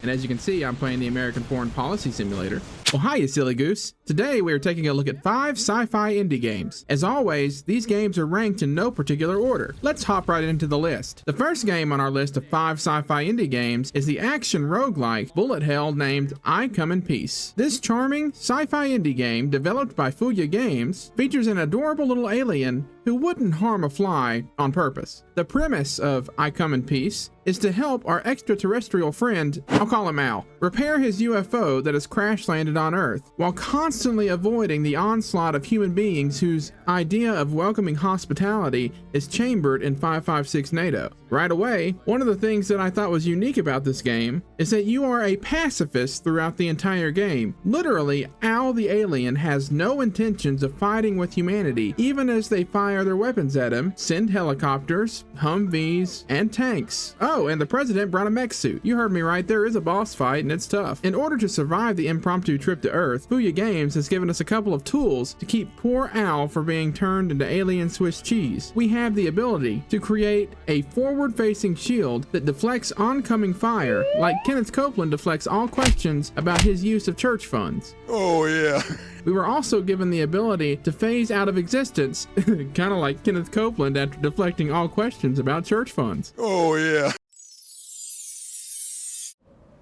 And as you can see, I'm playing the American Foreign Policy Simulator. Well, hi, you silly goose. Today, we are taking a look at 5 sci-fi indie games. As always, these games are ranked in no particular order. Let's hop right into the list. The first game on our list of 5 sci-fi indie games is the action roguelike bullet hell named I Come in Peace. This charming sci-fi indie game, developed by Fooya Games, features an adorable little alien who wouldn't harm a fly on purpose. The premise of I Come in Peace is to help our extraterrestrial friend, I'll call him Al, repair his UFO that has crash landed on Earth, while constantly avoiding the onslaught of human beings whose idea of welcoming hospitality is chambered in 556 NATO. Right away, one of the things that I thought was unique about this game is that you are a pacifist throughout the entire game. Literally, Al the alien has no intentions of fighting with humanity, even as they fire their weapons at him, send helicopters, Humvees, and tanks. Oh, and the president brought a mech suit. You heard me right, there is a boss fight and it's tough. In order to survive the impromptu trip to Earth, Fooya Games has given us a couple of tools to keep poor Al from being turned into alien Swiss cheese. We have the ability to create a forward-facing shield that deflects oncoming fire, like Kenneth Copeland deflects all questions about his use of church funds. Oh yeah. We were also given the ability to phase out of existence, kind of like Kenneth Copeland after deflecting all questions about church funds. Oh yeah.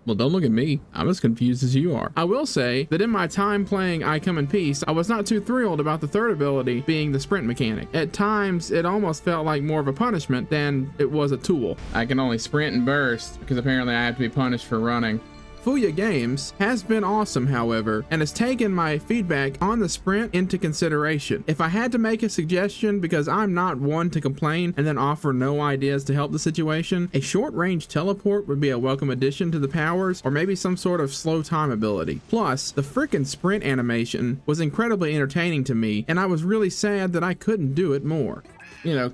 Well, don't look at me. I'm as confused as you are. I will say that in my time playing I Come in Peace, I was not too thrilled about the third ability being the sprint mechanic. At times, it almost felt like more of a punishment than it was a tool. I can only sprint and burst because apparently I have to be punished for running. Fooya Games has been awesome, however, and has taken my feedback on the sprint into consideration. If I had to make a suggestion, because I'm not one to complain and then offer no ideas to help the situation, a short-range teleport would be a welcome addition to the powers, or maybe some sort of slow time ability. Plus, the frickin' sprint animation was incredibly entertaining to me, and I was really sad that I couldn't do it more. You know,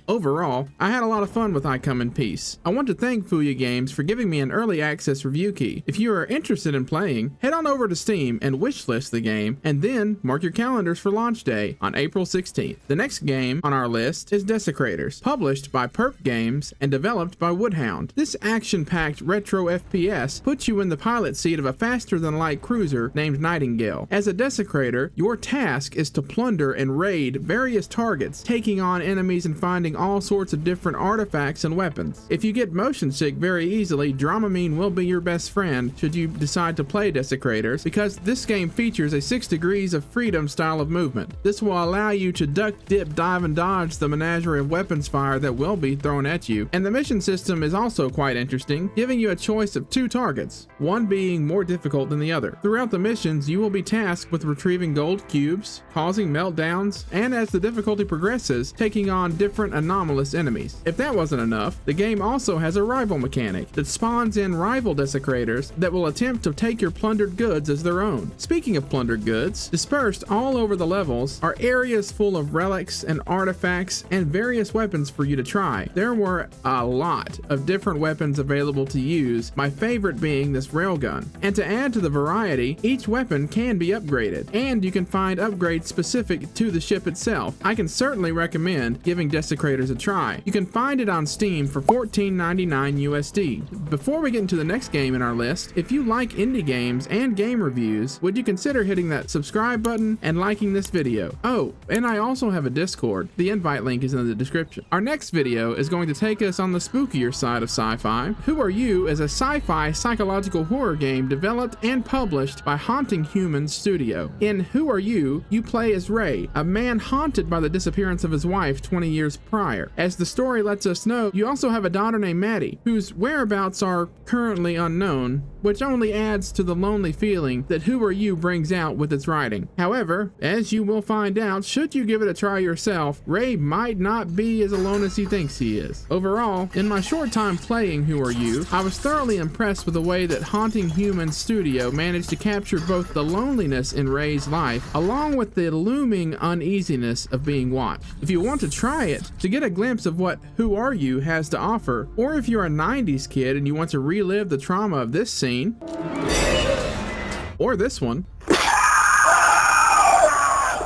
Overall, I had a lot of fun with I Come in Peace. I want to thank Fooya Games for giving me an early access review key. If you are interested in playing, head on over to Steam and wishlist the game, and then mark your calendars for launch day on April 16th. The next game on our list is Desecrators, published by Perp Games and developed by Woodhound. This action-packed retro FPS puts you in the pilot seat of a faster-than-light cruiser named Nightingale. As a Desecrator, your task is to plunder and raid various targets, taking on enemies and finding all sorts of different artifacts and weapons. If you get motion sick very easily, Dramamine will be your best friend should you decide to play Desecrators, because this game features a 6 degrees of freedom style of movement. This will allow you to duck, dip, dive, and dodge the menagerie of weapons fire that will be thrown at you. And the mission system is also quite interesting, giving you a choice of 2 targets, one being more difficult than the other. Throughout the missions, you will be tasked with retrieving gold cubes, causing meltdowns, and as the difficulty progresses, taking on different anomalous enemies. If that wasn't enough, the game also has a rival mechanic that spawns in rival Desecrators that will attempt to take your plundered goods as their own. Speaking of plundered goods, dispersed all over the levels are areas full of relics and artifacts and various weapons for you to try. There were a lot of different weapons available to use, my favorite being this railgun. And to add to the variety, each weapon can be upgraded, and you can find upgrades specific to the ship itself. I can certainly recommend giving Desecrators a try. You can find it on Steam for $14.99 USD. Before we get into the next game in our list, if you like indie games and game reviews, would you consider hitting that subscribe button and liking this video? Oh, and I also have a Discord. The invite link is in the description. Our next video is going to take us on the spookier side of sci-fi. Who Are You is a sci-fi psychological horror game developed and published by Haunting Humans Studio. In Who Are You, you play as Ray, a man haunted by the disappearance of his wife 20 years prior. As the story lets us know, you also have a daughter named Maddie, whose whereabouts are currently unknown, which only adds to the lonely feeling that Who Are You brings out with its writing. However, as you will find out, should you give it a try yourself, Ray might not be as alone as he thinks he is. Overall, in my short time playing Who Are You, I was thoroughly impressed with the way that Haunting Humans Studio managed to capture both the loneliness in Ray's life, along with the looming uneasiness of being watched. If you want to try it, to get a glimpse of what Who Are You has to offer, or if you're a 90s kid and you want to relive the trauma of this scene, or this one,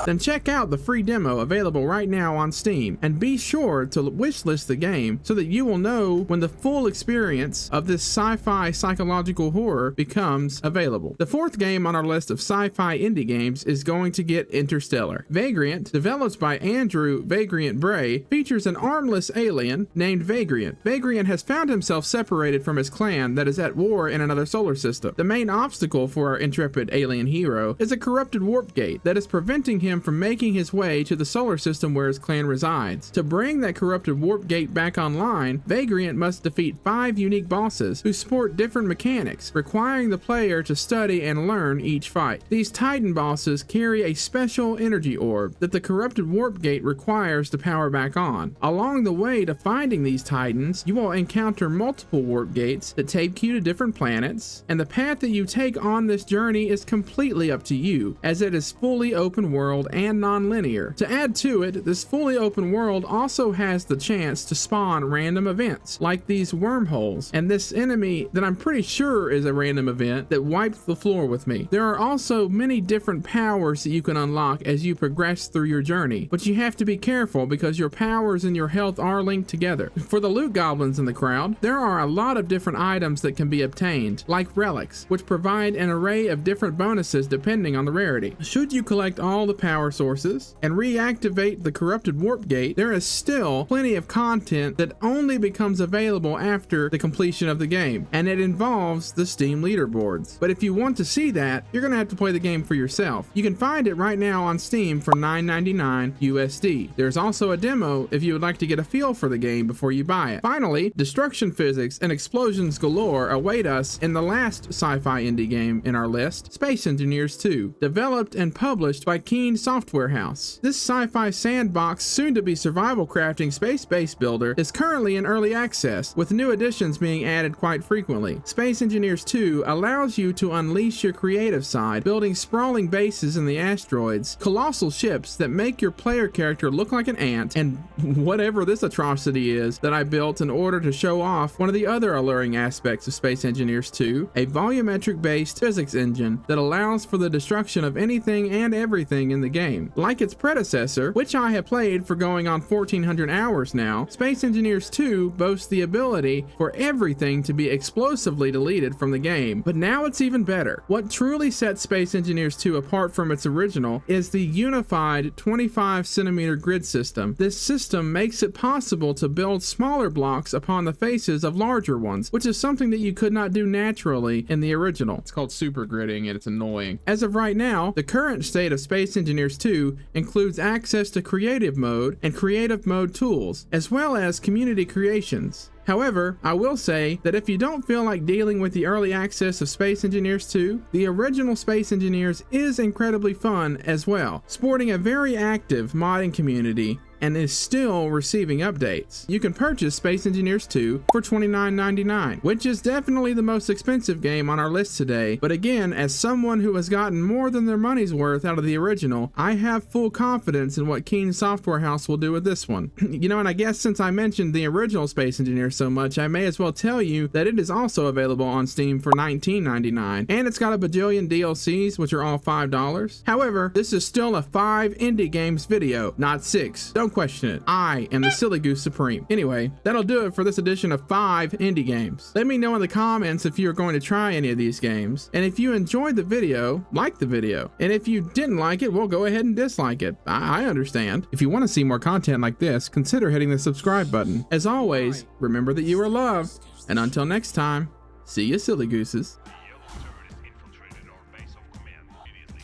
Then check out the free demo available right now on Steam, and be sure to wishlist the game so that you will know when the full experience of this sci-fi psychological horror becomes available. The fourth game on our list of sci-fi indie games is going to get Interstellar. Vagrient, developed by Andrew Vagrient Bray, features an armless alien named Vagrient. Vagrient has found himself separated from his clan that is at war in another solar system. The main obstacle for our intrepid alien hero is a corrupted warp gate that is preventing him from making his way to the solar system where his clan resides. To bring that corrupted warp gate back online, Vagrient must defeat 5 unique bosses who sport different mechanics, requiring the player to study and learn each fight. These Titan bosses carry a special energy orb that the corrupted warp gate requires to power back on. Along the way to finding these Titans, you will encounter multiple warp gates that take you to different planets, and the path that you take on this journey is completely up to you, as it is fully open world and non-linear. To add to it, this fully open world also has the chance to spawn random events, like these wormholes, and this enemy that I'm pretty sure is a random event that wiped the floor with me. There are also many different powers that you can unlock as you progress through your journey, but you have to be careful because your powers and your health are linked together. For the loot goblins in the crowd, there are a lot of different items that can be obtained, like relics, which provide an array of different bonuses depending on the rarity. Should you collect all the power sources and reactivate the corrupted warp gate, there is still plenty of content that only becomes available after the completion of the game, and it involves the Steam leaderboards. But if you want to see that, you're gonna have to play the game for yourself. You can find it right now on Steam for $9.99 USD. There's also a demo if you would like to get a feel for the game before you buy it. Finally, destruction physics and explosions galore await us in the last sci-fi indie game in our list, Space Engineers 2, developed and published by Keen Software House. This sci-fi sandbox, soon-to-be survival crafting space base builder, is currently in early access, with new additions being added quite frequently. Space Engineers 2 allows you to unleash your creative side, building sprawling bases in the asteroids, colossal ships that make your player character look like an ant, and whatever this atrocity is that I built in order to show off one of the other alluring aspects of Space Engineers 2, a volumetric-based physics engine that allows for the destruction of anything and everything in the game. Like its predecessor, which I have played for going on 1,400 hours now, Space Engineers 2 boasts the ability for everything to be explosively deleted from the game, but now it's even better. What truly sets Space Engineers 2 apart from its original is the unified 25-centimeter grid system. This system makes it possible to build smaller blocks upon the faces of larger ones, which is something that you could not do naturally in the original. It's called super gridding and it's annoying. As of right now, the current state of Space Engineers 2 includes access to creative mode and creative mode tools, as well as community creations. However, I will say that if you don't feel like dealing with the early access of Space Engineers 2, the original Space Engineers is incredibly fun as well, sporting a very active modding community and is still receiving updates. You can purchase Space Engineers 2 for $29.99, which is definitely the most expensive game on our list today, but again, as someone who has gotten more than their money's worth out of the original, I have full confidence in what Keen Software House will do with this one. You know, and I guess since I mentioned the original Space Engineers so much, I may as well tell you that it is also available on Steam for $19.99, and it's got a bajillion DLCs, which are all $5. However, this is still a 5 indie games video, not 6. Don't question it. I am the Silly Goose Supreme. Anyway, that'll do it for this edition of 5 indie games. Let me know in the comments if you're going to try any of these games, and if you enjoyed the video, like the video, and if you didn't like it, well, go ahead and dislike it. I understand. If you want to see more content like this, consider hitting the subscribe button. As always, remember that you are loved, and until next time, see you, silly gooses.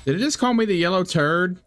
Did it just call me the yellow turd?